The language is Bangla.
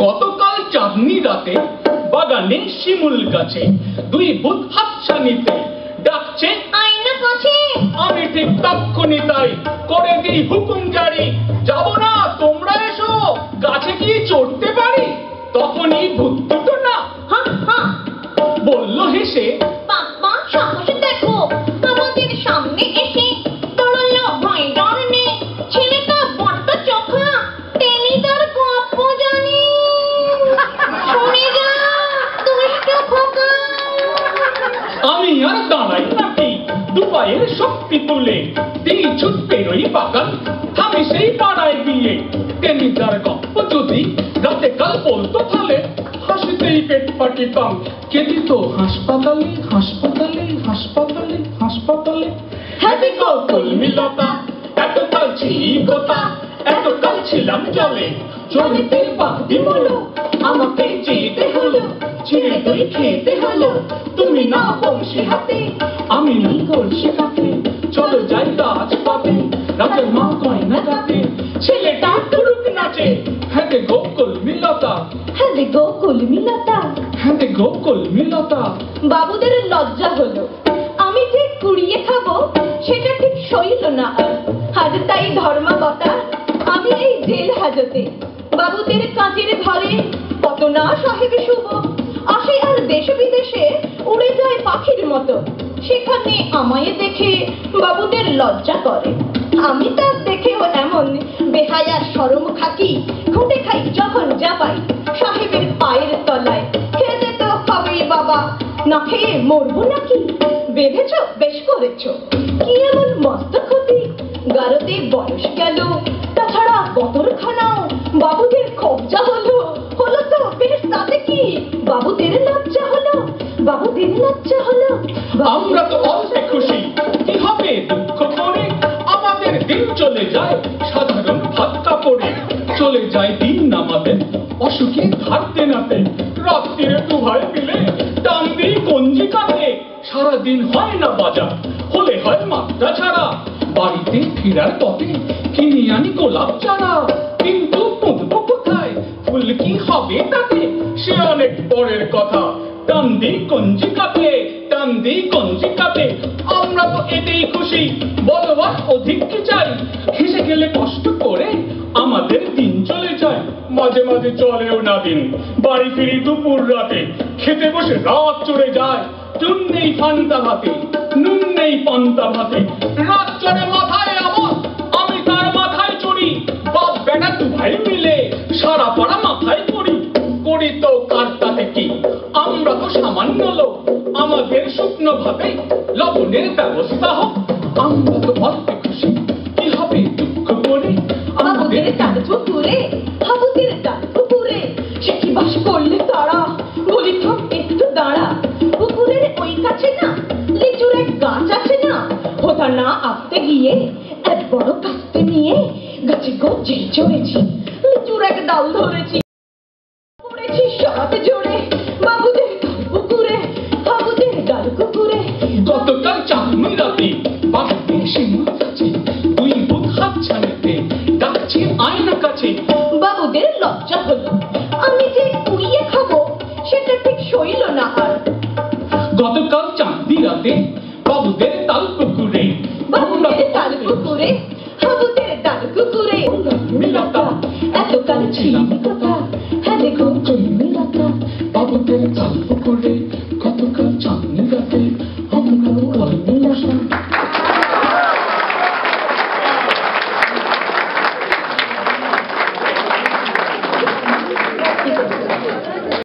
গতকাল চাঁদনি রাতে বাগানে শিমুল গাছে দুই ভূত হাতছানিতে ডাকছে আয়না কাছে। আমি ঠিক তক্ষুনি তাই করে দিই হুকুম জারি, যাব না তোমরা এসো গাছে গিয়ে চড়তে পারি। তখনই ভূত দুটো না বলল হেসে, বাবা সাহসে দেখো, আমাদের সামনে এসে দাঁড়ালো ভয় ডর নেই। ছেলেটা বড্ড চোখা, টেনিদার গপ্প জানি। শুনে যা দুষ্ট খোকা। আমি আর দাঁড়াই নাকি, দুপায়ের শক্তি তুলে দিই ছুটতে রই বাগান, থামি সেই পাড়ায় গিয়ে টেনিদার গপ্প যদি রাতে কাল বলতো তাহলে হাসিতেই পেট পাটিতাম। কে দিত হাসপাতালে হাসপাতালে হাসপাতালে হাসপাতালে। হ্যাপি কলমিলতা এতকাল ছিলি কথা, এতকাল ছিলাম জলে জলেতে বাগদি বলো, আমাকে যেতে হলো ছিঁড়ে তুই খেতে হলো। তুমি না বংশী হাতে আমি নি কলসি কাতে, চলো যাই গাছ পাতে রাতের মা গয়না গাতে, ছেলেটা টুরুক নাচে। হ্যাঁ রে গো কলমিলতা, হ্যাঁ রে গো কলমিলতা, হ্যাঁ রে গো কলমিলতা। বাবুদের লজ্জা হলো, আমি যে কুড়িয়ে খাবো সেটা ঠিক সইল না আর। আজ তাই ধর্মাবতার আমি এই জেল হাজতে। বাবুদের কাজের ঘরে কত না সাহেব শুভ আসে, আর দেশ বিদেশে উড়ে যায় পাখির মতো। সেখানে আমায় দেখে বাবুদের লজ্জা করে। আমি তার দেখেও এমন বেহায়া শরম খাকি, খুঁটে খাই যখন যা পাই সাহেবের পায়ের তলায়। খেতে তো হবেই বাবা, না খেয়ে মরবো নাকি? বেঁধেছ বেশ করেছ, কি এমন মস্ত ক্ষতি। গারদে বয়স গেল, তাছাড়া বতরখানাও বাবুদের কবজা হলো। হলো তো বেশ, তাতে কি বাবুদের লজ্জা হলো, বাবুদের লজ্জা হলো। আমরা তো অল্পে খুশি, কি হবে দুঃখ করে আমাদের দিন চলে যায় সাধারণ ভাত কাপড়ে। চলে যায় দিন আমাদের অসুখে ধার দেনাতে, রাত্রিরে দু ভাই মিলে টান দিই কঞ্জি কাতে। সারাদিন হয় না বাজার, হলে হয় মাত্রা ছাড়া, বাড়িতে ফেরার পথে কিনে আনি গোলাপ চারা। কিন্তু পুঁতবো কোথায়, ফুল কি হবে তাতে, সে অনেক পরের কথা। টান দিই কঞ্জি কাতে, টান দিই কঞ্জি কাতে, আমরা তো এতেই খুশি, বলবার অধিক কি চাই। হেসে গেলে কষ্ট করে আমাদের দিন চলে যায়, মাঝে মাঝে চলেও না দিন। বাড়ি ফিরি দুপুর রাতে, খেতে বসে রাত চড়ে যায়। চুন নেই পান্তা ভাতে, নুন নেই পান্তা ভাতে, রাত চড়ে মাথায় আমার, আমি তার মাথায় চড়ি। বাপ বেটা দু ভাই মিলে সারা পাড়া মাথায় করি। করি তো কার তাতে কি, আমরা তো সামান্য লোক, আমাদের শুকনো ভাবে লবণের ব্যবস্থা হোক। আমরা তো অল্পে খুশি, কি হবে দুঃখ করে বাবুদের ডাল পুকুরে, হাবুদের ডাল পুকুরে, সে কি বাস করলে তারা। বলি থাম একটু দাঁড়া, পুকুরের ওই কাছে না লিচুর এক গাছ আছে না, ওটা না আসতে গিয়ে এক বড় কাস্তে নিয়ে গাছে গজে চড়েছি, লিচুর এক ডাল ধরেছি, পড়েছি সরাতে জোরে। বাবুদের ডাল পুকুরে, হাবুদের ডাল পুকুরে। গতকাল চাঁদনি রাতে বাগানে শিমুল গাছে দুই ভূত হাতছানিতে ডাকছে আয়না কাছে। বাবুদের লজ্জা হলো, আমি যে কুড়িয়ে খাবো সেটা ঠিক সইল না আর। গতকাল চাঁদনি রাতে বাবুদের তাল পুকুরে, বাবুদের তাল পুকুরে, হাবুদের ডাল পুকুরে। মিলতা এতকাল ছিলাম কথা, হ্যাঁ দেখো মিলতা। বাবুদের তাল পুকুরে, গতকাল চাঁদনি রাতে আমরা মিলতা।